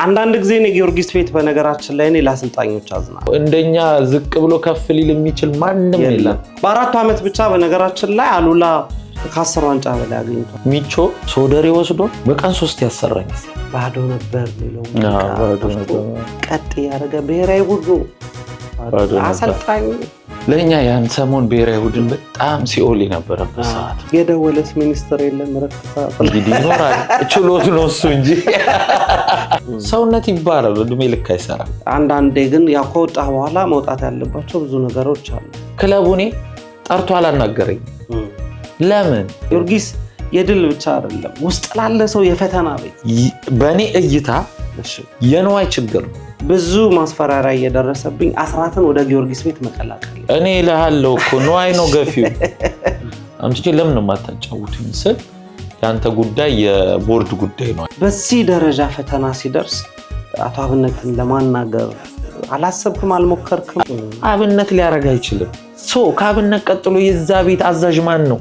አንዳንድ ጊዜ ነው ጊዮርጊስ ቤት በነገራችን ላይ እኔ ለአሰልጣኞች አዝናለሁ። እንደኛ ዝቅ ብሎ ከፍ ሊል የሚችል ማንንም የለም። በ4 ዓመት ብቻ በነገራችን ላይ አሉላ ከ10 ዋንጫ በላይ አግኝቷል። ሚቾ ሶደሬ ወስዶ በቀን 3 ያሰራኝ ባዶ ነበር ሌላው ቀጥ ያደረገ ብሔራዊ ቡድኑ አሰልጣኝ ለኛ ያን ሰሞን ብሔራዊ ቡድን በጣም ሲኦል የነበረበት ሰዓት የደወለስ ሚኒስትር የለም ረክሳ እንግዲህ ይኖራል ችሎት ነው እሱ እንጂ ሰውነት ይባላል እድሜ ልክ አይሰራም። አንዳንዴ ግን ያው ከወጣ በኋላ መውጣት ያለባቸው ብዙ ነገሮች አሉ። ክለቡኔ ጠርቶ አላናገረኝ። ለምን? ጊዮርጊስ የድል ብቻ አይደለም ውስጥ ላለ ሰው የፈተና ቤት። በእኔ እይታ የነዋይ ችግር ነው። ብዙ ማስፈራሪያ እየደረሰብኝ አስራትን ወደ ጊዮርጊስ ቤት መቀላቀል እኔ እልሃለሁ እኮ ነዋይ ነው ገፊው። አምጥቼ ለምን ነው የማታጫውቱኝ ስል ያንተ ጉዳይ የቦርድ ጉዳይ ነው። በዚህ ደረጃ ፈተና ሲደርስ አቶ አብነትን ለማናገር አላሰብክም? አልሞከርክም? አብነት ሊያረጋ አይችልም። ከአብነት ቀጥሎ የዛ ቤት አዛዥ ማን ነው?